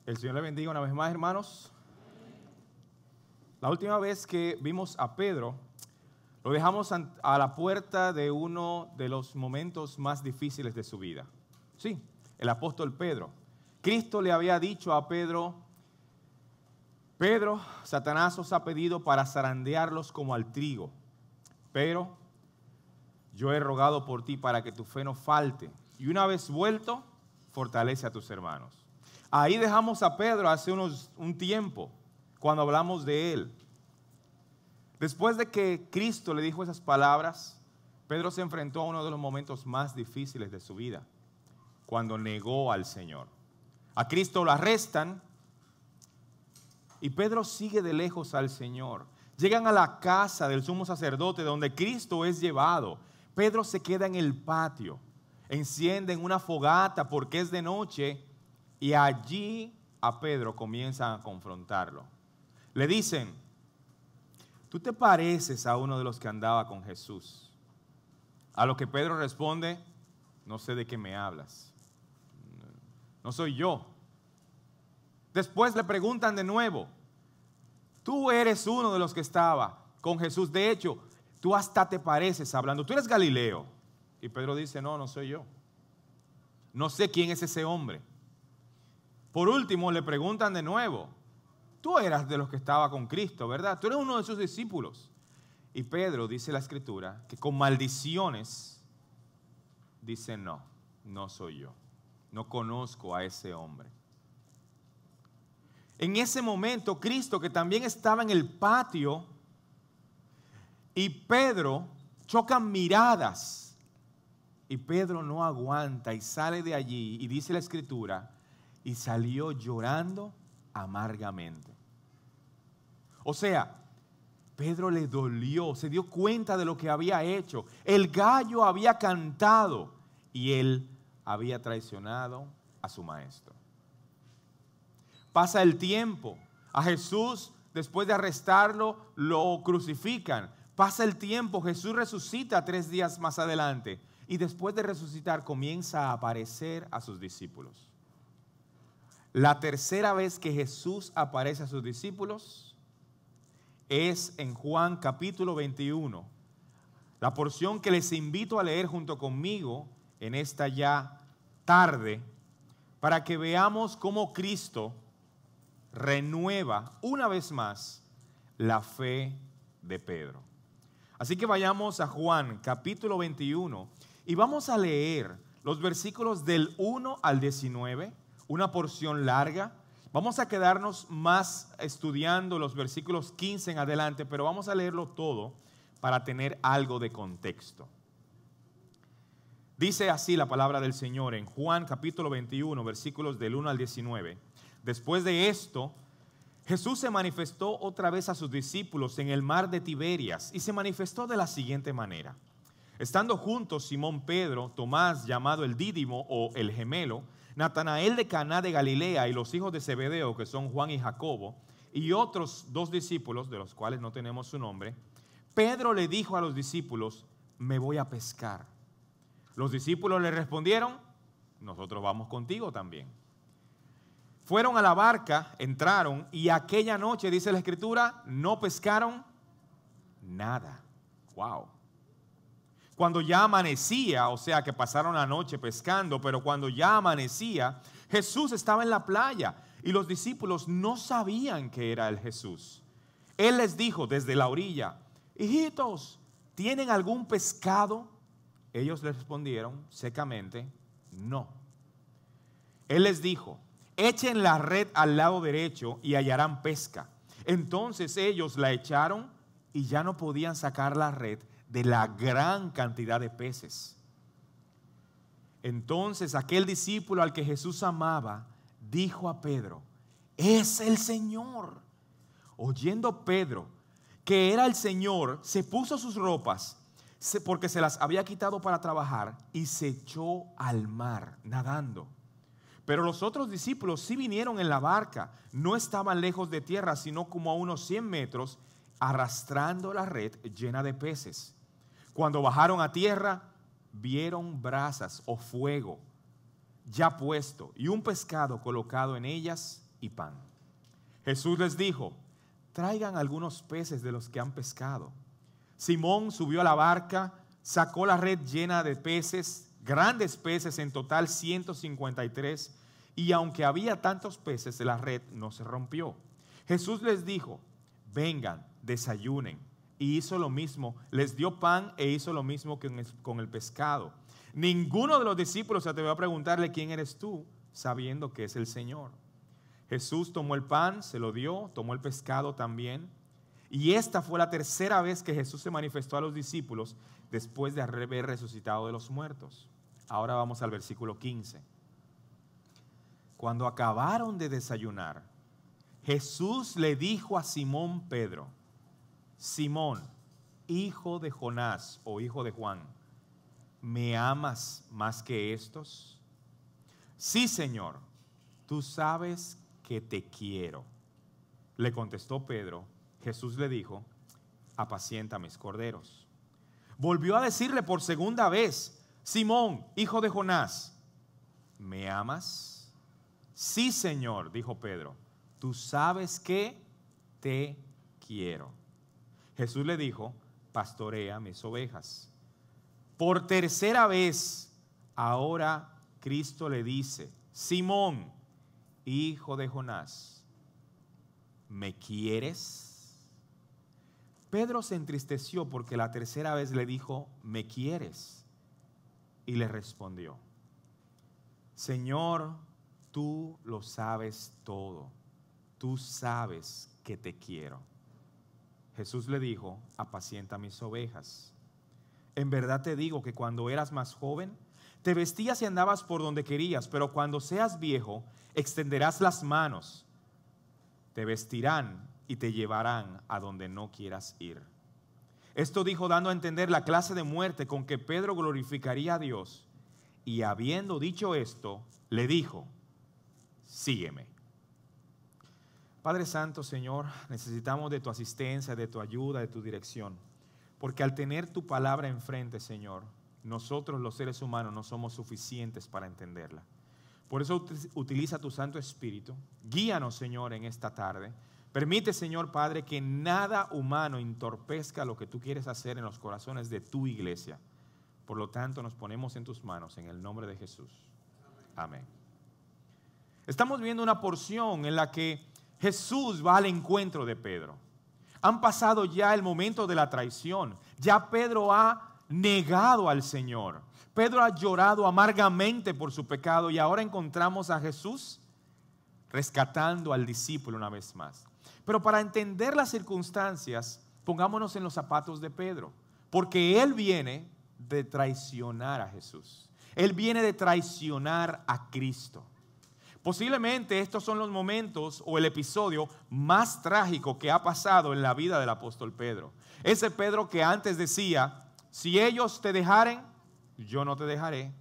El Señor le bendiga una vez más, hermanos. La última vez que vimos a Pedro, lo dejamos a la puerta de uno de los momentos más difíciles de su vida. Sí, el apóstol Pedro. Cristo le había dicho a Pedro: Pedro, Satanás os ha pedido para zarandearlos como al trigo, pero yo he rogado por ti para que tu fe no falte, y una vez vuelto, fortalece a tus hermanos. Ahí dejamos a Pedro hace un tiempo, cuando hablamos de él. Después de que Cristo le dijo esas palabras, Pedro se enfrentó a uno de los momentos más difíciles de su vida, cuando negó al Señor. A Cristo lo arrestan y Pedro sigue de lejos al Señor. Llegan a la casa del sumo sacerdote donde Cristo es llevado. Pedro se queda en el patio, encienden una fogata porque es de noche y allí a Pedro comienzan a confrontarlo. Le dicen: tú te pareces a uno de los que andaba con Jesús. A lo que Pedro responde: no sé de qué me hablas. No soy yo. Después le preguntan de nuevo: tú eres uno de los que estaba con Jesús. De hecho, tú hasta te pareces hablando. Tú eres Galileo. Y Pedro dice: no, no soy yo. No sé quién es ese hombre. Por último, le preguntan de nuevo: tú eras de los que estaba con Cristo, ¿verdad? Tú eres uno de sus discípulos. Y Pedro, dice la Escritura, que con maldiciones dice: no, no soy yo. No conozco a ese hombre. En ese momento, Cristo, que también estaba en el patio, y Pedro chocan miradas. Y Pedro no aguanta y sale de allí, y dice la Escritura, y salió llorando amargamente. O sea, Pedro le dolió, se dio cuenta de lo que había hecho. El gallo había cantado y él había traicionado a su maestro. Pasa el tiempo. A Jesús, después de arrestarlo, lo crucifican. Pasa el tiempo, Jesús resucita 3 días más adelante. Y después de resucitar comienza a aparecer a sus discípulos. La tercera vez que Jesús aparece a sus discípulos es en Juan capítulo 21. La porción que les invito a leer junto conmigo en esta ya tarde, para que veamos cómo Cristo renueva una vez más la fe de Pedro. Así que vayamos a Juan capítulo 21 y vamos a leer los versículos del 1 al 19, una porción larga. Vamos a quedarnos más estudiando los versículos 15 en adelante, pero vamos a leerlo todo para tener algo de contexto. Dice así la palabra del Señor en Juan capítulo 21, versículos del 1 al 19. Después de esto, Jesús se manifestó otra vez a sus discípulos en el mar de Tiberias y se manifestó de la siguiente manera. Estando juntos Simón Pedro, Tomás llamado el Dídimo o el gemelo, Natanael de Caná de Galilea y los hijos de Zebedeo, que son Juan y Jacobo, y otros 2 discípulos, de los cuales no tenemos su nombre, Pedro le dijo a los discípulos: me voy a pescar. Los discípulos le respondieron: nosotros vamos contigo también. Fueron a la barca, entraron y aquella noche, dice la Escritura, no pescaron nada. Wow. Cuando ya amanecía, o sea que pasaron la noche pescando, pero cuando ya amanecía, Jesús estaba en la playa y los discípulos no sabían que era el Jesús. Él les dijo desde la orilla: hijitos, ¿tienen algún pescado? Ellos le respondieron secamente: no. Él les dijo: echen la red al lado derecho y hallarán pesca. Entonces ellos la echaron y ya no podían sacar la red de la gran cantidad de peces. Entonces aquel discípulo al que Jesús amaba dijo a Pedro: es el Señor. Oyendo Pedro que era el Señor, se puso sus ropas, porque se las había quitado para trabajar, y se echó al mar nadando. Pero los otros discípulos sí vinieron en la barca, no estaban lejos de tierra, sino como a unos 100 metros, arrastrando la red llena de peces. Cuando bajaron a tierra, vieron brasas o fuego ya puesto y un pescado colocado en ellas y pan. Jesús les dijo: traigan algunos peces de los que han pescado. Simón subió a la barca, sacó la red llena de peces, grandes peces, en total 153, y aunque había tantos peces, la red no se rompió. Jesús les dijo: vengan, desayunen. Y hizo lo mismo, les dio pan e hizo lo mismo con el pescado. Ninguno de los discípulos se atrevió a preguntarle: ¿quién eres tú?, sabiendo que es el Señor. Jesús tomó el pan, se lo dio, tomó el pescado también. Y esta fue la tercera vez que Jesús se manifestó a los discípulos después de haber resucitado de los muertos. Ahora vamos al versículo 15. Cuando acabaron de desayunar, Jesús le dijo a Simón Pedro: Simón, hijo de Jonás o hijo de Juan, ¿me amas más que estos? Sí, Señor, tú sabes que te quiero. Le contestó Pedro. Jesús le dijo: apacienta mis corderos. Volvió a decirle por segunda vez: Simón, hijo de Jonás, ¿me amas? Sí, Señor, dijo Pedro, tú sabes que te quiero. Jesús le dijo: pastorea mis ovejas. Por tercera vez, ahora Cristo le dice: Simón, hijo de Jonás, ¿me quieres? Pedro se entristeció porque la tercera vez le dijo: ¿me quieres? Y le respondió: Señor, tú lo sabes todo. Tú sabes que te quiero. Jesús le dijo: apacienta mis ovejas. En verdad te digo que cuando eras más joven, te vestías y andabas por donde querías, pero cuando seas viejo, extenderás las manos, te vestirán y te llevarán a donde no quieras ir. Esto dijo dando a entender la clase de muerte con que Pedro glorificaría a Dios. Y habiendo dicho esto, le dijo: sígueme. Padre Santo, Señor, necesitamos de tu asistencia, de tu ayuda, de tu dirección. Porque al tener tu palabra enfrente, Señor, nosotros los seres humanos no somos suficientes para entenderla. Por eso utiliza tu Santo Espíritu. Guíanos, Señor, en esta tarde. Permite, Señor Padre, que nada humano entorpezca lo que tú quieres hacer en los corazones de tu iglesia. Por lo tanto, nos ponemos en tus manos en el nombre de Jesús. Amén. Estamos viendo una porción en la que Jesús va al encuentro de Pedro. Han pasado ya el momento de la traición. Ya Pedro ha negado al Señor. Pedro ha llorado amargamente por su pecado y ahora encontramos a Jesús rescatando al discípulo una vez más. Pero para entender las circunstancias, pongámonos en los zapatos de Pedro, porque él viene de traicionar a Jesús. Él viene de traicionar a Cristo. Posiblemente estos son los momentos o el episodio más trágico que ha pasado en la vida del apóstol Pedro. Ese Pedro que antes decía: si ellos te dejaren, yo no te dejaré.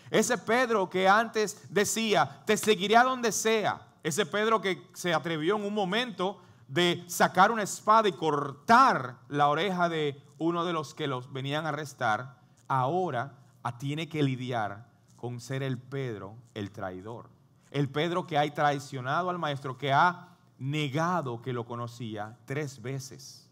Ese Pedro que antes decía: te seguiré a donde sea. Ese Pedro que se atrevió en un momento de sacar una espada y cortar la oreja de uno de los que los venían a arrestar, ahora tiene que lidiar con ser el Pedro, el traidor. El Pedro que ha traicionado al maestro, que ha negado que lo conocía 3 veces.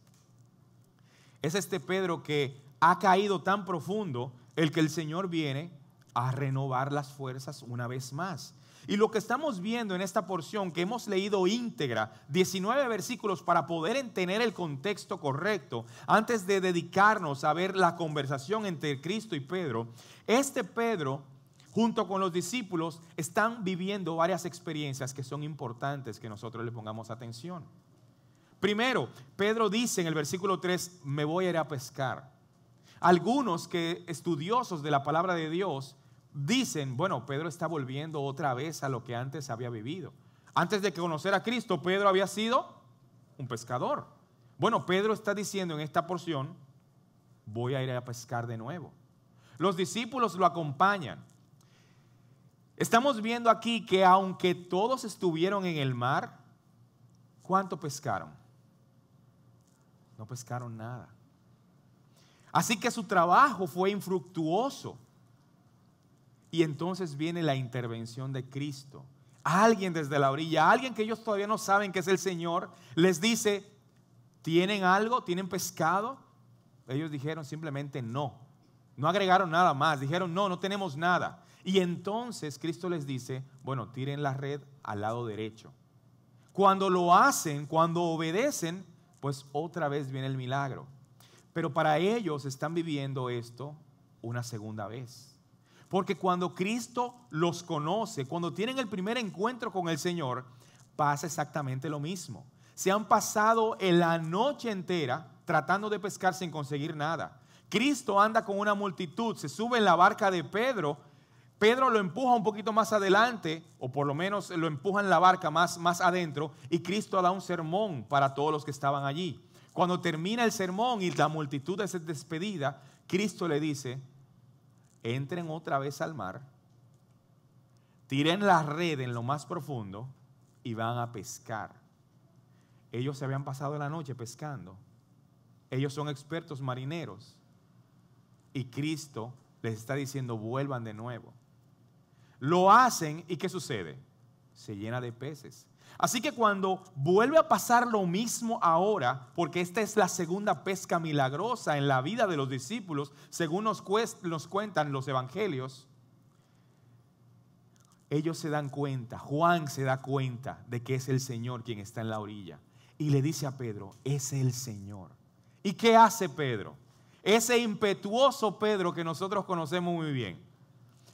Es este Pedro que ha caído tan profundo el que el Señor viene a renovar las fuerzas una vez más. Y lo que estamos viendo en esta porción que hemos leído íntegra, 19 versículos para poder entender el contexto correcto, antes de dedicarnos a ver la conversación entre Cristo y Pedro, este Pedro junto con los discípulos están viviendo varias experiencias que son importantes que nosotros le pongamos atención. Primero, Pedro dice en el versículo 3, me voy a ir a pescar. Algunos estudiosos de la palabra de Dios dicen, bueno, Pedro está volviendo otra vez a lo que antes había vivido. Antes de conocer a Cristo, Pedro había sido un pescador. Bueno, Pedro está diciendo en esta porción, voy a ir a pescar de nuevo. Los discípulos lo acompañan. Estamos viendo aquí que aunque todos estuvieron en el mar, ¿cuánto pescaron? No pescaron nada. Así que su trabajo fue infructuoso. Y entonces viene la intervención de Cristo alguien desde la orilla, alguien que ellos todavía no saben que es el Señor, les dice, ¿tienen algo? ¿Tienen pescado? Ellos dijeron simplemente no. No agregaron nada más. Dijeron no, no tenemos nada. Y entonces Cristo les dice, bueno, tiren la red al lado derecho. Cuando lo hacen, cuando obedecen, pues otra vez viene el milagro. Pero para ellos están viviendo esto una segunda vez. Porque cuando Cristo los conoce, cuando tienen el primer encuentro con el Señor, pasa exactamente lo mismo. Se han pasado la noche entera tratando de pescar sin conseguir nada. Cristo anda con una multitud, se sube en la barca de Pedro. Pedro lo empuja un poquito más adelante, o por lo menos lo empuja en la barca más adentro, y Cristo da un sermón para todos los que estaban allí. Cuando termina el sermón y la multitud es despedida, Cristo le dice, entren otra vez al mar, tiren la red en lo más profundo y van a pescar. Ellos se habían pasado la noche pescando. Ellos son expertos marineros. Y Cristo les está diciendo, vuelvan de nuevo. Lo hacen y ¿qué sucede? Se llena de peces. Así que cuando vuelve a pasar lo mismo ahora, porque esta es la segunda pesca milagrosa en la vida de los discípulos, según nos cuentan los evangelios, ellos se dan cuenta, Juan se da cuenta de que es el Señor quien está en la orilla. Y le dice a Pedro, es el Señor. ¿Y qué hace Pedro? Ese impetuoso Pedro que nosotros conocemos muy bien.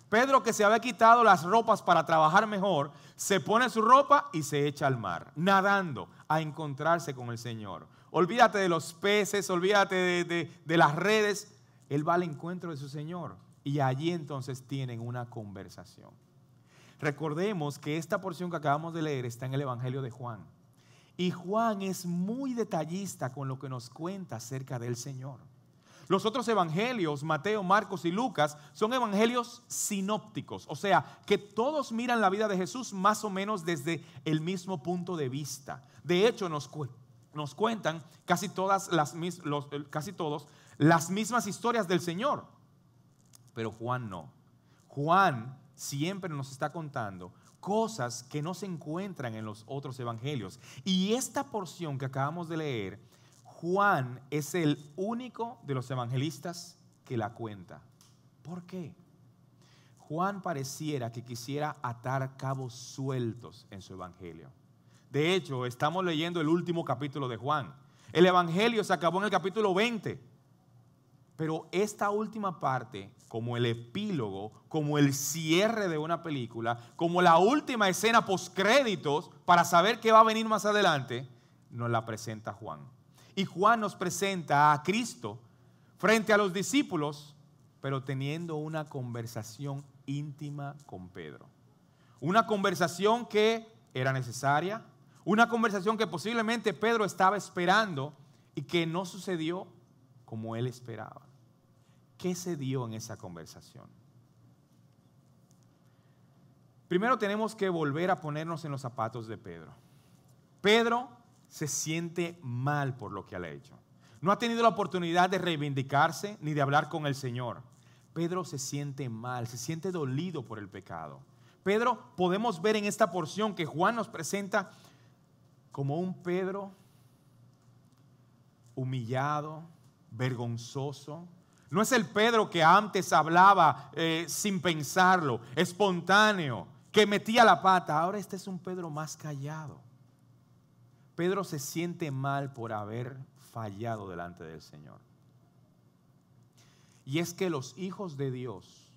Pedro, que se había quitado las ropas para trabajar mejor, se pone su ropa y se echa al mar, nadando a encontrarse con el Señor. Olvídate de los peces, olvídate de las redes. Él va al encuentro de su Señor y allí entonces tienen una conversación. Recordemos que esta porción que acabamos de leer está en el Evangelio de Juan. Y Juan es muy detallista con lo que nos cuenta acerca del Señor. Los otros evangelios, Mateo, Marcos y Lucas, son evangelios sinópticos, o sea, que todos miran la vida de Jesús más o menos desde el mismo punto de vista. De hecho, nos cuentan casi todos las mismas historias del Señor, pero Juan no. Juan siempre nos está contando cosas que no se encuentran en los otros evangelios. Y esta porción que acabamos de leer, Juan es el único de los evangelistas que la cuenta. ¿Por qué? Juan pareciera que quisiera atar cabos sueltos en su evangelio. De hecho, estamos leyendo el último capítulo de Juan. El evangelio se acabó en el capítulo 20. Pero esta última parte, como el epílogo, como el cierre de una película, como la última escena postcréditos para saber qué va a venir más adelante, nos la presenta Juan. Y Juan nos presenta a Cristo frente a los discípulos, pero teniendo una conversación íntima con Pedro. Una conversación que era necesaria, una conversación que posiblemente Pedro estaba esperando y que no sucedió como él esperaba. ¿Qué se dio en esa conversación? Primero tenemos que volver a ponernos en los zapatos de Pedro. Pedro se siente mal por lo que ha hecho. No ha tenido la oportunidad de reivindicarse ni de hablar con el Señor. Pedro se siente mal, se siente dolido por el pecado. Pedro, podemos ver en esta porción que Juan nos presenta como un Pedro humillado, vergonzoso. No es el Pedro que antes hablaba sin pensarlo, espontáneo, que metía la pata. Ahora este es un Pedro más callado. Pedro se siente mal por haber fallado delante del Señor. Y es que los hijos de Dios,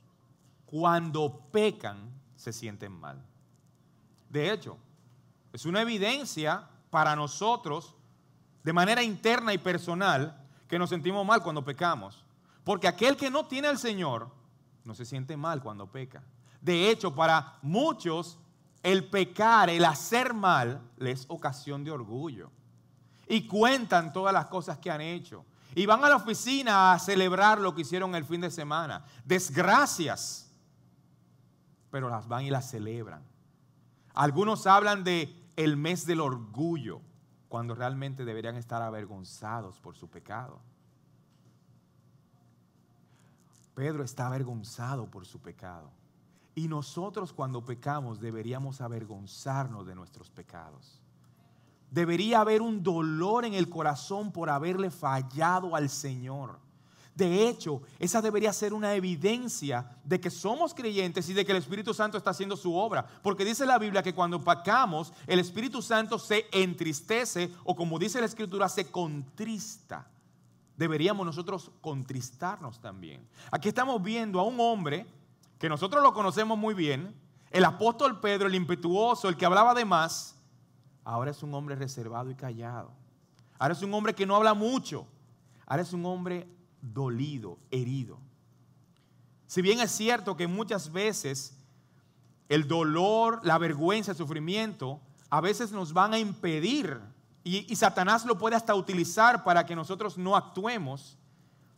cuando pecan, se sienten mal. De hecho, es una evidencia para nosotros, de manera interna y personal, que nos sentimos mal cuando pecamos. Porque aquel que no tiene al Señor, no se siente mal cuando peca. De hecho, para muchos, el pecar, el hacer mal, les es ocasión de orgullo. Y cuentan todas las cosas que han hecho. Y van a la oficina a celebrar lo que hicieron el fin de semana. Desgracias. Pero las van y las celebran. Algunos hablan de el mes del orgullo, cuando realmente deberían estar avergonzados por su pecado. Pedro está avergonzado por su pecado. Y nosotros cuando pecamos deberíamos avergonzarnos de nuestros pecados. Debería haber un dolor en el corazón por haberle fallado al Señor. De hecho, esa debería ser una evidencia de que somos creyentes y de que el Espíritu Santo está haciendo su obra. Porque dice la Biblia que cuando pecamos, el Espíritu Santo se entristece o, como dice la Escritura, se contrista. Deberíamos nosotros contristarnos también. Aquí estamos viendo a un hombre que nosotros lo conocemos muy bien, el apóstol Pedro, el impetuoso, el que hablaba de más. Ahora es un hombre reservado y callado. Ahora es un hombre que no habla mucho. Ahora es un hombre dolido, herido. Si bien es cierto que muchas veces el dolor, la vergüenza, el sufrimiento, a veces nos van a impedir, y Satanás lo puede hasta utilizar para que nosotros no actuemos.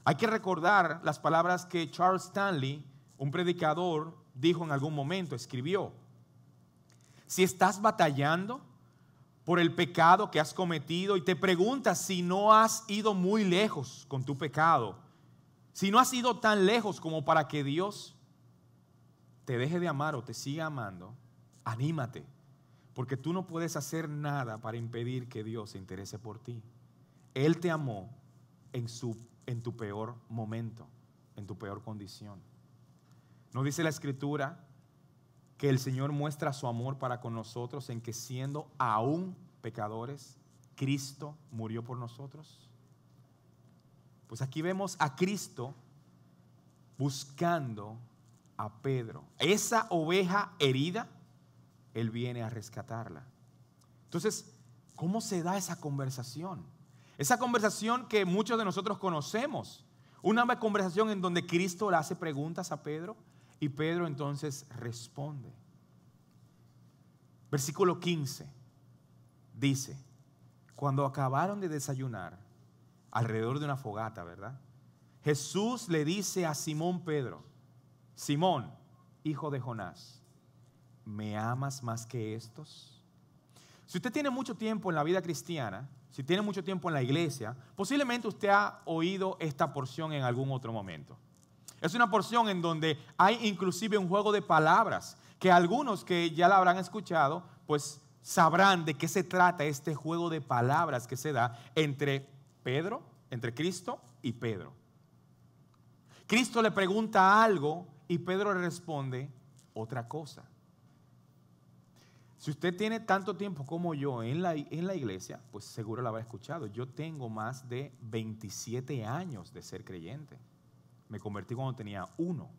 Hay que recordar las palabras que Charles Stanley, un predicador, dijo en algún momento, escribió: si estás batallando por el pecado que has cometido y te preguntas si no has ido muy lejos con tu pecado, si no has ido tan lejos como para que Dios te deje de amar o te siga amando, anímate, porque tú no puedes hacer nada para impedir que Dios se interese por ti. Él te amó en tu peor momento, en tu peor condición. ¿No dice la Escritura que el Señor muestra su amor para con nosotros en que siendo aún pecadores, Cristo murió por nosotros? Pues aquí vemos a Cristo buscando a Pedro. Esa oveja herida, Él viene a rescatarla. Entonces, ¿cómo se da esa conversación? Esa conversación que muchos de nosotros conocemos. Una conversación en donde Cristo le hace preguntas a Pedro y Pedro entonces responde. Versículo 15 dice: cuando acabaron de desayunar alrededor de una fogata, ¿verdad? Jesús le dice a Simón Pedro: Simón, hijo de Jonás, ¿me amas más que estos? Si usted tiene mucho tiempo en la vida cristiana, si tiene mucho tiempo en la iglesia, posiblemente usted ha oído esta porción en algún otro momento. Es una porción en donde hay inclusive un juego de palabras que algunos que ya la habrán escuchado, pues sabrán de qué se trata este juego de palabras que se da entre Pedro, entre Cristo y Pedro. Cristo le pregunta algo y Pedro le responde otra cosa. Si usted tiene tanto tiempo como yo en la iglesia, pues seguro la habrá escuchado. Yo tengo más de 27 años de ser creyente. Me convertí cuando tenía 1.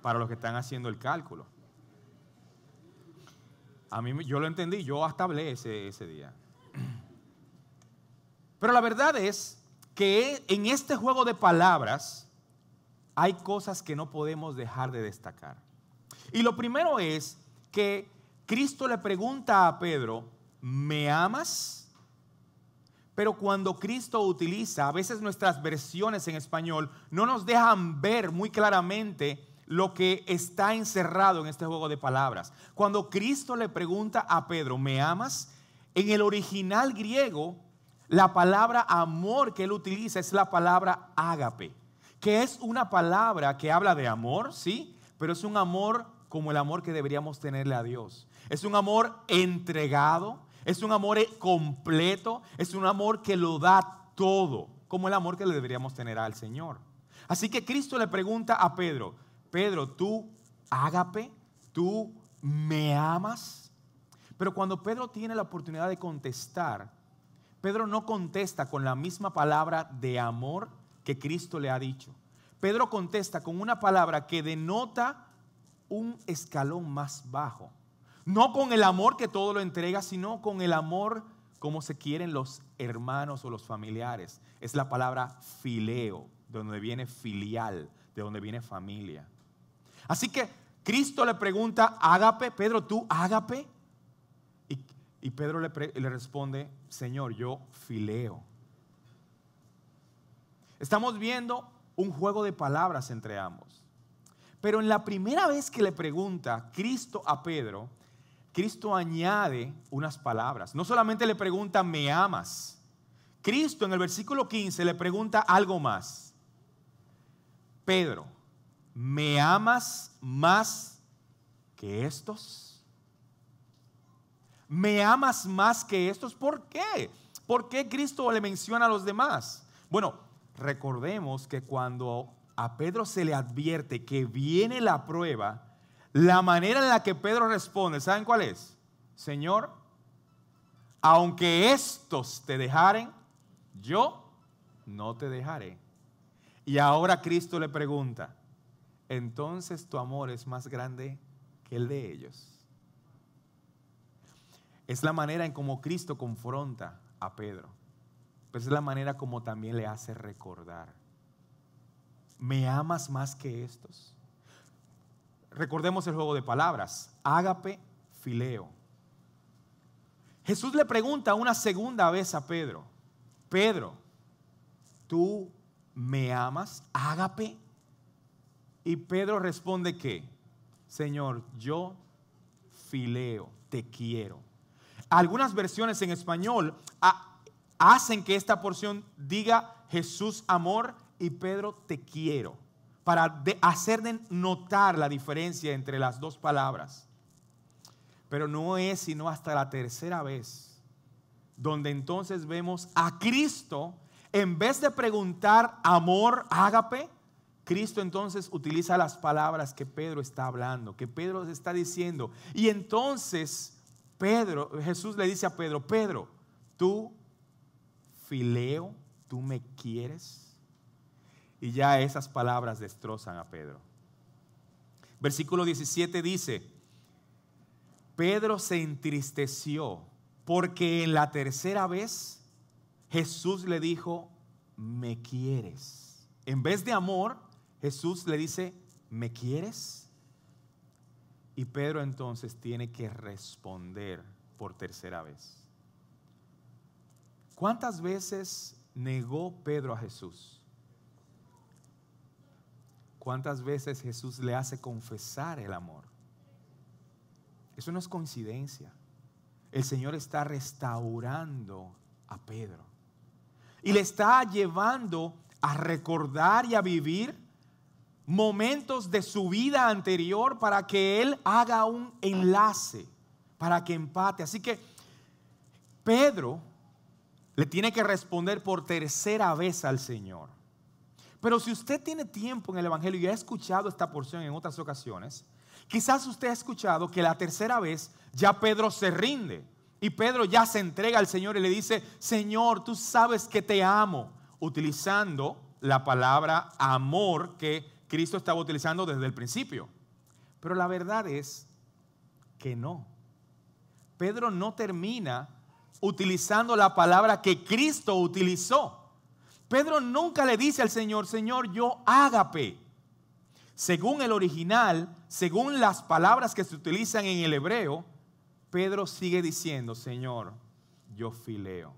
Para los que están haciendo el cálculo. A mí, yo lo entendí, yo hasta hablé ese día. Pero la verdad es que en este juego de palabras hay cosas que no podemos dejar de destacar. Y lo primero es que Cristo le pregunta a Pedro: ¿me amas? Pero cuando Cristo utiliza, a veces nuestras versiones en español no nos dejan ver muy claramente lo que está encerrado en este juego de palabras. Cuando Cristo le pregunta a Pedro: ¿me amas? En el original griego, la palabra amor que él utiliza es la palabra ágape, que es una palabra que habla de amor, sí, pero es un amor como el amor que deberíamos tenerle a Dios. Es un amor entregado, es un amor completo, es un amor que lo da todo, como el amor que le deberíamos tener al Señor. Así que Cristo le pregunta a Pedro: Pedro, ¿tú ágape? ¿Tú me amas? Pero cuando Pedro tiene la oportunidad de contestar, Pedro no contesta con la misma palabra de amor que Cristo le ha dicho. Pedro contesta con una palabra que denota un escalón más bajo. No con el amor que todo lo entrega, sino con el amor como se quieren los hermanos o los familiares. Es la palabra fileo, de donde viene filial, de donde viene familia. Así que Cristo le pregunta: ágape, Pedro, ¿tú ágape? Y Pedro le responde: Señor, yo fileo. Estamos viendo un juego de palabras entre ambos. Pero en la primera vez que le pregunta Cristo a Pedro, Cristo añade unas palabras. No solamente le pregunta: ¿me amas? Cristo en el versículo 15 le pregunta algo más. Pedro, ¿me amas más que estos? ¿Me amas más que estos? ¿Por qué? ¿Por qué Cristo le menciona a los demás? Bueno, recordemos que cuando a Pedro se le advierte que viene la prueba, la manera en la que Pedro responde, ¿saben cuál es? Señor, aunque estos te dejaren, yo no te dejaré. Y ahora Cristo le pregunta, entonces tu amor es más grande que el de ellos. Es la manera en cómo Cristo confronta a Pedro, pero es la manera como también le hace recordar. ¿Me amas más que estos? Recordemos el juego de palabras, ágape, fileo. Jesús le pregunta una segunda vez a Pedro, Pedro, ¿tú me amas? Ágape. Y Pedro responde que, Señor, yo fileo, te quiero. Algunas versiones en español hacen que esta porción diga Jesús amor y Pedro te quiero, para hacer notar la diferencia entre las dos palabras. Pero no es sino hasta la tercera vez donde entonces vemos a Cristo, en vez de preguntar amor, ágape, Cristo entonces utiliza las palabras que Pedro está hablando, que Pedro está diciendo. Y entonces Jesús le dice a Pedro, Pedro, tú fileo, tú me quieres. Y ya esas palabras destrozan a Pedro. Versículo 17 dice, Pedro se entristeció porque en la tercera vez Jesús le dijo, ¿me quieres? En vez de amor, Jesús le dice, ¿me quieres? Y Pedro entonces tiene que responder por tercera vez. ¿Cuántas veces negó Pedro a Jesús? ¿Cuántas veces Jesús le hace confesar el amor? Eso no es coincidencia. El Señor está restaurando a Pedro y le está llevando a recordar y a vivir momentos de su vida anterior para que él haga un enlace, para que empate. Así que Pedro le tiene que responder por tercera vez al Señor. Pero si usted tiene tiempo en el Evangelio y ha escuchado esta porción en otras ocasiones, quizás usted ha escuchado que la tercera vez ya Pedro se rinde y Pedro ya se entrega al Señor y le dice, Señor, tú sabes que te amo, utilizando la palabra amor que Cristo estaba utilizando desde el principio. Pero la verdad es que no. Pedro no termina utilizando la palabra que Cristo utilizó. Pedro nunca le dice al Señor, Señor, yo ágape. Según el original, según las palabras que se utilizan en el hebreo, Pedro sigue diciendo, Señor, yo fileo.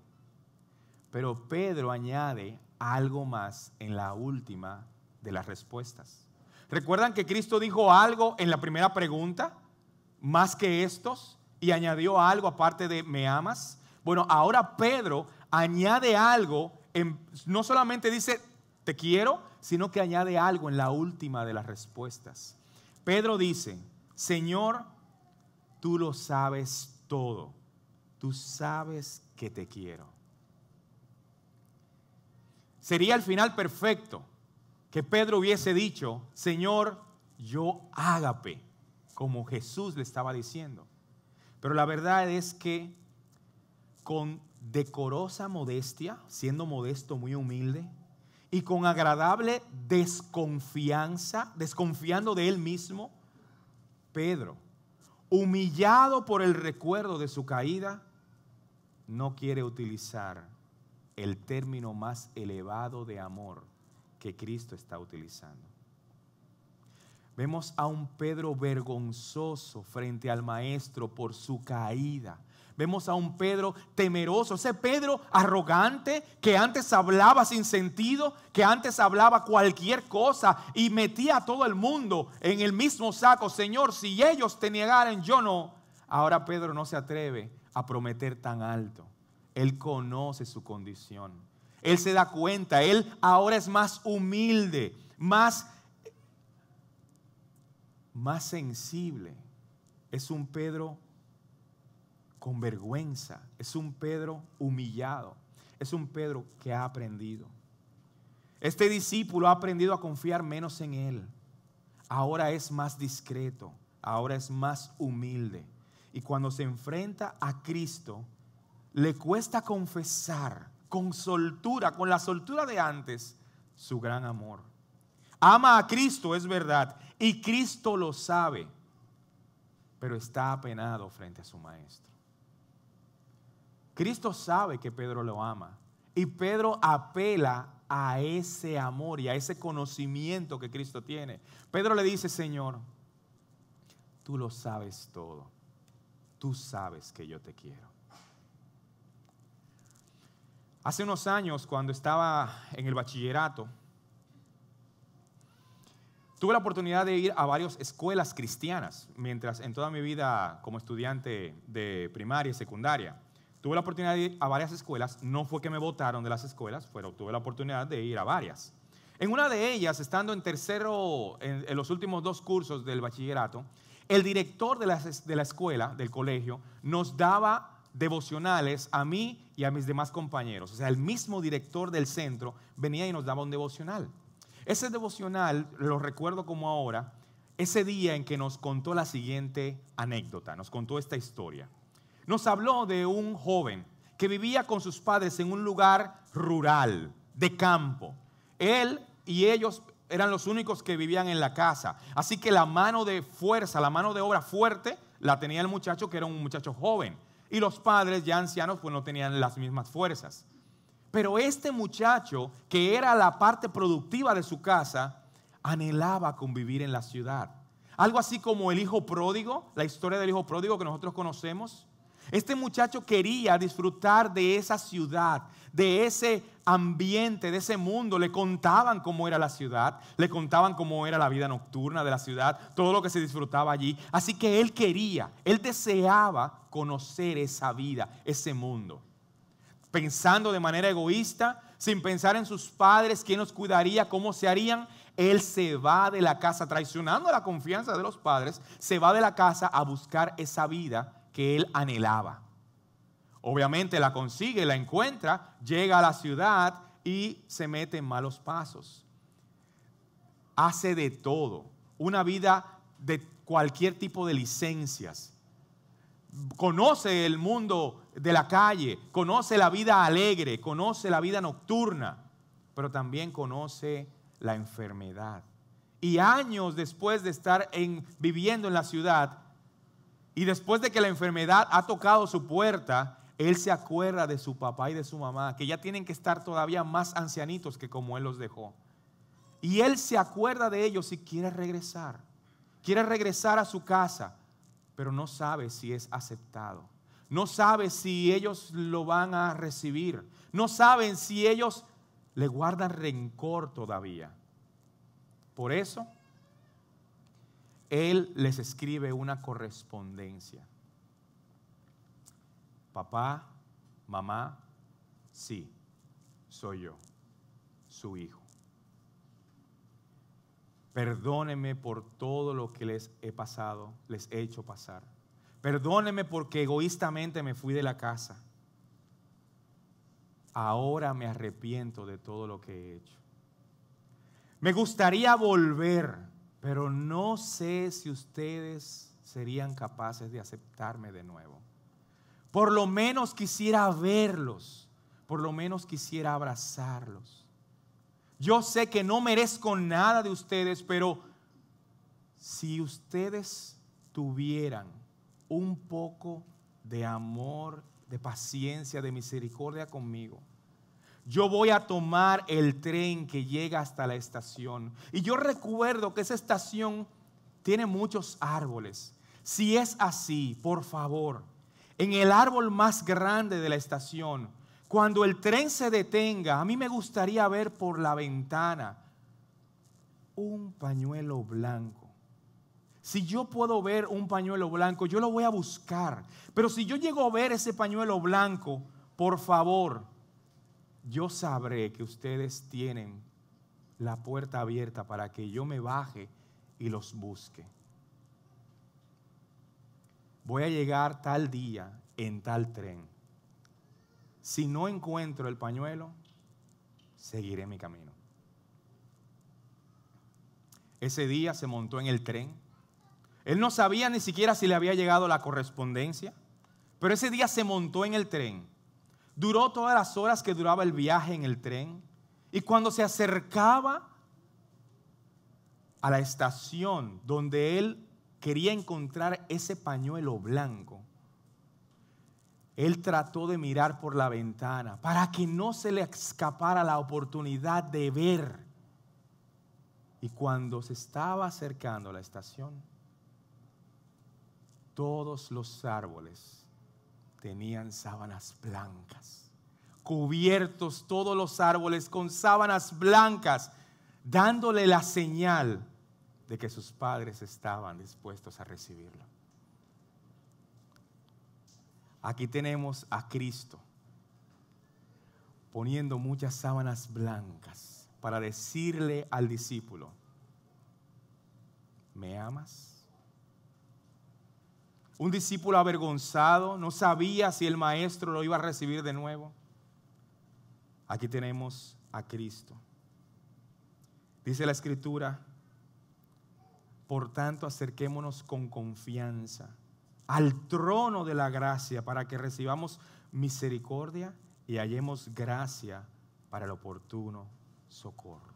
Pero Pedro añade algo más en la última de las respuestas. ¿Recuerdan que Cristo dijo algo en la primera pregunta? Más que estos, y añadió algo aparte de ¿me amas? Bueno, ahora Pedro añade algo, no solamente dice te quiero, sino que añade algo en la última de las respuestas. Pedro dice, Señor, tú lo sabes todo, tú sabes que te quiero. Sería el final perfecto que Pedro hubiese dicho, Señor, yo ágape, como Jesús le estaba diciendo. Pero la verdad es que con decorosa modestia, siendo modesto, muy humilde, y con agradable desconfianza, desconfiando de él mismo, Pedro, humillado por el recuerdo de su caída, no quiere utilizar el término más elevado de amor que Cristo está utilizando. Vemos a un Pedro vergonzoso frente al Maestro por su caída. Vemos a un Pedro temeroso, ese Pedro arrogante que antes hablaba sin sentido, que antes hablaba cualquier cosa y metía a todo el mundo en el mismo saco. Señor, si ellos te negaran, yo no. Ahora Pedro no se atreve a prometer tan alto. Él conoce su condición. Él se da cuenta, él ahora es más humilde, más más sensible. Es un Pedro con vergüenza. Es un Pedro humillado. Es un Pedro que ha aprendido. Este discípulo ha aprendido a confiar menos en él. Ahora es más discreto. Ahora es más humilde. Y cuando se enfrenta a Cristo, le cuesta confesar con soltura, con la soltura de antes, su gran amor. Ama a Cristo, es verdad, y Cristo lo sabe, pero está apenado frente a su maestro. Cristo sabe que Pedro lo ama, y Pedro apela a ese amor y a ese conocimiento que Cristo tiene. Pedro le dice: Señor, tú lo sabes todo, tú sabes que yo te quiero. Hace unos años, cuando estaba en el bachillerato, tuve la oportunidad de ir a varias escuelas cristianas, mientras en toda mi vida como estudiante de primaria y secundaria. Tuve la oportunidad de ir a varias escuelas, no fue que me botaron de las escuelas, pero tuve la oportunidad de ir a varias. En una de ellas, estando en tercero, en los últimos 2 cursos del bachillerato, el director de la escuela, del colegio, nos daba devocionales a mí y a mis demás compañeros. O sea, el mismo director del centro venía y nos daba un devocional. Ese devocional, lo recuerdo como ahora, ese día en que nos contó la siguiente anécdota, nos contó esta historia. Nos habló de un joven que vivía con sus padres en un lugar rural, de campo. Él y ellos eran los únicos que vivían en la casa. Así que la mano de fuerza, la mano de obra fuerte, la tenía el muchacho, que era un muchacho joven. Y los padres ya ancianos pues no tenían las mismas fuerzas. Pero este muchacho, que era la parte productiva de su casa, anhelaba convivir en la ciudad. Algo así como el hijo pródigo, la historia del hijo pródigo que nosotros conocemos. Este muchacho quería disfrutar de esa ciudad, de ese ambiente, de ese mundo. Le contaban cómo era la ciudad, le contaban cómo era la vida nocturna de la ciudad, todo lo que se disfrutaba allí. Así que él quería, él deseaba conocer esa vida, ese mundo. Pensando de manera egoísta, sin pensar en sus padres, quién los cuidaría, cómo se harían, él se va de la casa, traicionando la confianza de los padres, se va de la casa a buscar esa vida que él anhelaba. Obviamente la consigue, la encuentra, llega a la ciudad y se mete en malos pasos. Hace de todo, una vida de cualquier tipo de licencias. Conoce el mundo de la calle, conoce la vida alegre, conoce la vida nocturna, pero también conoce la enfermedad. Y años después de estar viviendo en la ciudad, y después de que la enfermedad ha tocado su puerta, él se acuerda de su papá y de su mamá, que ya tienen que estar todavía más ancianitos que como él los dejó. Y él se acuerda de ellos y quiere regresar a su casa, pero no sabe si es aceptado. No sabe si ellos lo van a recibir. No saben si ellos le guardan rencor todavía. Por eso, él les escribe una correspondencia. Papá, mamá, sí, soy yo, su hijo. Perdónenme por todo lo que les he pasado, les he hecho pasar. Perdónenme porque egoístamente me fui de la casa. Ahora me arrepiento de todo lo que he hecho. Me gustaría volver, pero no sé si ustedes serían capaces de aceptarme de nuevo. Por lo menos quisiera verlos, por lo menos quisiera abrazarlos. Yo sé que no merezco nada de ustedes, pero si ustedes tuvieran un poco de amor, de paciencia, de misericordia conmigo, yo voy a tomar el tren que llega hasta la estación. Y yo recuerdo que esa estación tiene muchos árboles. Si es así, por favor, en el árbol más grande de la estación, cuando el tren se detenga, a mí me gustaría ver por la ventana un pañuelo blanco. Si yo puedo ver un pañuelo blanco, yo lo voy a buscar. Pero si yo llego a ver ese pañuelo blanco, por favor, yo sabré que ustedes tienen la puerta abierta para que yo me baje y los busque. voy a llegar tal día en tal tren. Si no encuentro el pañuelo, seguiré mi camino. Ese día se montó en el tren. Él no sabía ni siquiera si le había llegado la correspondencia, pero ese día se montó en el tren. Duró todas las horas que duraba el viaje en el tren, y cuando se acercaba a la estación donde él quería encontrar ese pañuelo blanco, él trató de mirar por la ventana para que no se le escapara la oportunidad de ver. Y cuando se estaba acercando a la estación, todos los árboles tenían sábanas blancas, cubiertos todos los árboles con sábanas blancas, dándole la señal de que sus padres estaban dispuestos a recibirlo. Aquí tenemos a Cristo poniendo muchas sábanas blancas para decirle al discípulo: ¿me amas? Un discípulo avergonzado, no sabía si el maestro lo iba a recibir de nuevo. Aquí tenemos a Cristo. Dice la Escritura: por tanto, acerquémonos con confianza al trono de la gracia para que recibamos misericordia y hallemos gracia para el oportuno socorro.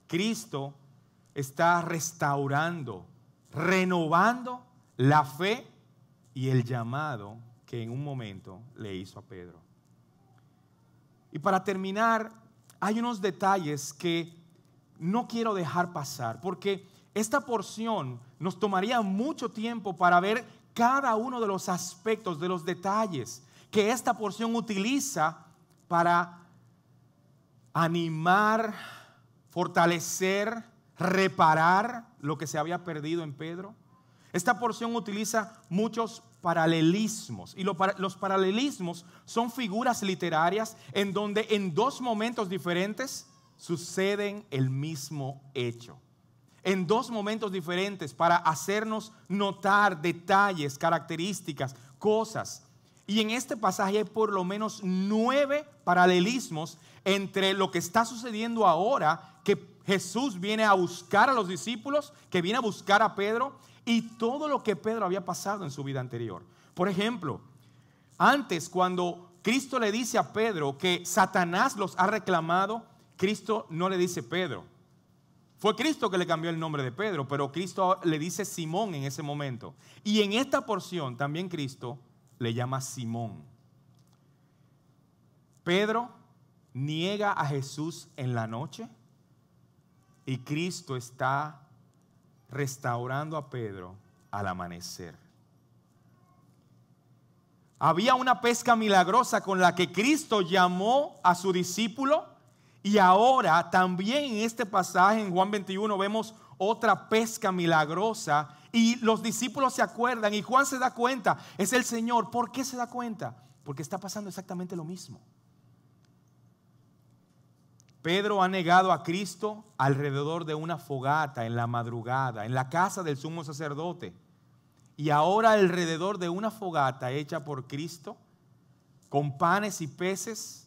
Cristo está restaurando, renovando la fe y el llamado que en un momento le hizo a Pedro. Y para terminar, hay unos detalles que no quiero dejar pasar, porque esta porción nos tomaría mucho tiempo para ver cada uno de los aspectos, de los detalles que esta porción utiliza para animar, fortalecer, reparar lo que se había perdido en Pedro. Esta porción utiliza muchos paralelismos, y los paralelismos son figuras literarias en donde en dos momentos diferentes suceden el mismo hecho. En dos momentos diferentes para hacernos notar detalles, características, cosas. Y en este pasaje hay por lo menos 9 paralelismos entre lo que está sucediendo ahora, que Jesús viene a buscar a los discípulos, que viene a buscar a Pedro, y todo lo que Pedro había pasado en su vida anterior. Por ejemplo, antes, cuando Cristo le dice a Pedro que Satanás los ha reclamado, Cristo no le dice Pedro. Fue Cristo que le cambió el nombre de Pedro, pero Cristo le dice Simón en ese momento. Y en esta porción también Cristo le llama Simón. Pedro niega a Jesús en la noche y Cristo está restaurando a Pedro al amanecer. Había una pesca milagrosa con la que Cristo llamó a su discípulo. Y ahora también en este pasaje en Juan 21 vemos otra pesca milagrosa y los discípulos se acuerdan y Juan se da cuenta, es el Señor. ¿Por qué se da cuenta? Porque está pasando exactamente lo mismo. Pedro ha negado a Cristo alrededor de una fogata en la madrugada, en la casa del sumo sacerdote. Y ahora alrededor de una fogata hecha por Cristo, con panes y peces,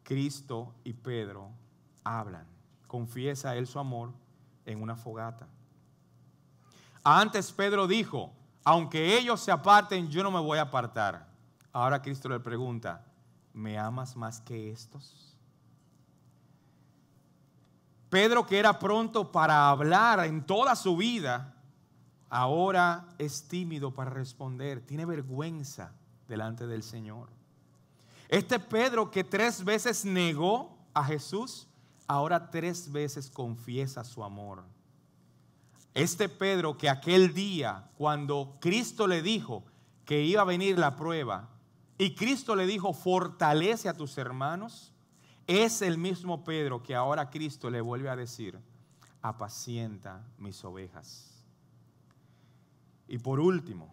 Cristo y Pedro hablan. Confiesa él su amor en una fogata. Antes Pedro dijo: aunque ellos se aparten, yo no me voy a apartar. Ahora Cristo le pregunta: ¿me amas más que estos? Pedro, que era pronto para hablar en toda su vida, ahora es tímido para responder. Tiene vergüenza delante del Señor. Este Pedro que 3 veces negó a Jesús, ahora 3 veces confiesa su amor. Este Pedro que aquel día, cuando Cristo le dijo que iba a venir la prueba, y Cristo le dijo: fortalece a tus hermanos, es el mismo Pedro que ahora Cristo le vuelve a decir: apacienta mis ovejas. Y por último,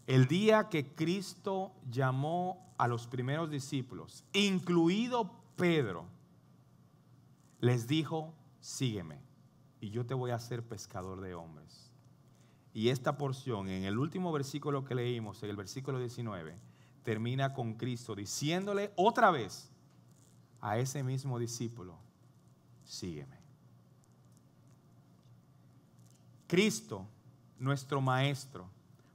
el día que Cristo llamó a los primeros discípulos, incluido Pedro, les dijo: sígueme y yo te voy a hacer pescador de hombres. Y esta porción, en el último versículo que leímos, en el versículo 19, termina con Cristo diciéndole otra vez a ese mismo discípulo: sígueme. Cristo, nuestro maestro,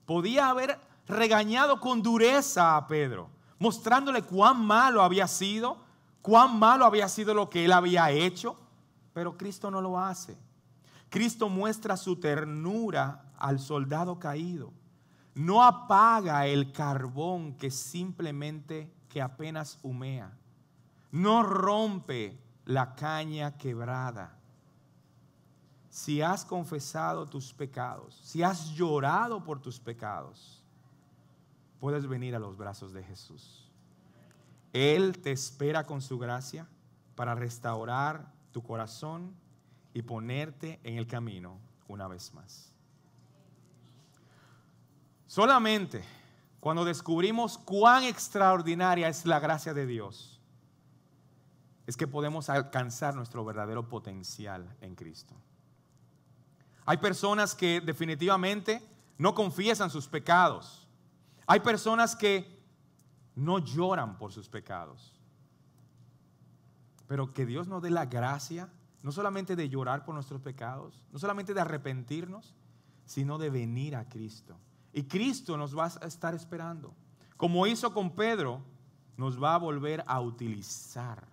podía haber regañado con dureza a Pedro, mostrándole cuán malo había sido lo que él había hecho, pero Cristo no lo hace. Cristo muestra su ternura al soldado caído. No apaga el carbón que apenas humea. No rompe la caña quebrada. Si has confesado tus pecados, si has llorado por tus pecados, puedes venir a los brazos de Jesús. Él te espera con su gracia para restaurar tu corazón y ponerte en el camino una vez más. Solamente cuando descubrimos cuán extraordinaria es la gracia de Dios, es que podemos alcanzar nuestro verdadero potencial en Cristo. Hay personas que definitivamente no confiesan sus pecados. Hay personas que no lloran por sus pecados. Pero que Dios nos dé la gracia, no solamente de llorar por nuestros pecados, no solamente de arrepentirnos, sino de venir a Cristo. Y Cristo nos va a estar esperando. Como hizo con Pedro, nos va a volver a utilizar.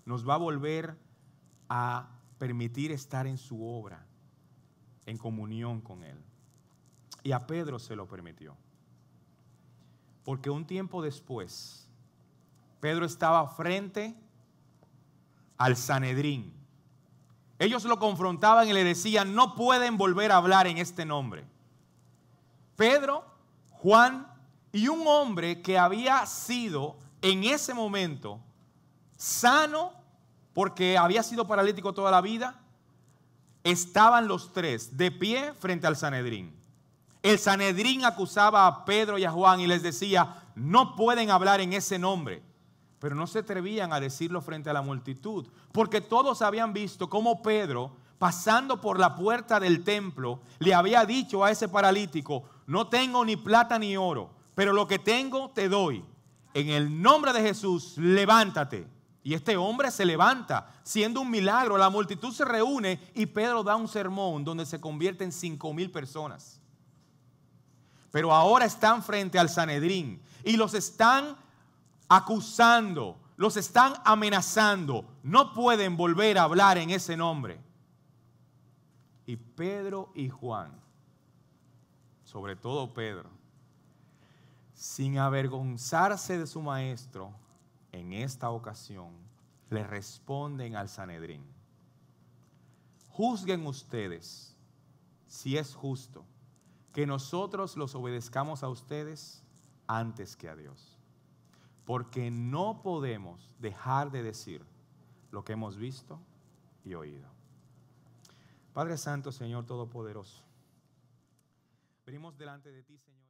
Nos va a volver a permitir estar en su obra, en comunión con Él. Y a Pedro se lo permitió. Porque un tiempo después, Pedro estaba frente al Sanedrín. Ellos lo confrontaban y le decían: no pueden volver a hablar en este nombre. Pedro, Juan y un hombre que había sido en ese momento sano porque había sido paralítico toda la vida, estaban los tres de pie frente al Sanedrín. El Sanedrín acusaba a Pedro y a Juan y les decía: no pueden hablar en ese nombre. Pero no se atrevían a decirlo frente a la multitud, porque todos habían visto cómo Pedro, pasando por la puerta del templo, le había dicho a ese paralítico: no tengo ni plata ni oro, pero lo que tengo te doy. En el nombre de Jesús, levántate. Y este hombre se levanta, siendo un milagro. La multitud se reúne y Pedro da un sermón donde se convierten 5,000 personas. Pero ahora están frente al Sanedrín y los están acusando, los están amenazando. No pueden volver a hablar en ese nombre. Y Pedro y Juan, sobre todo Pedro, sin avergonzarse de su maestro, en esta ocasión le responden al Sanedrín: juzguen ustedes si es justo que nosotros los obedezcamos a ustedes antes que a Dios, porque no podemos dejar de decir lo que hemos visto y oído. Padre Santo, Señor Todopoderoso, venimos delante de ti, Señor.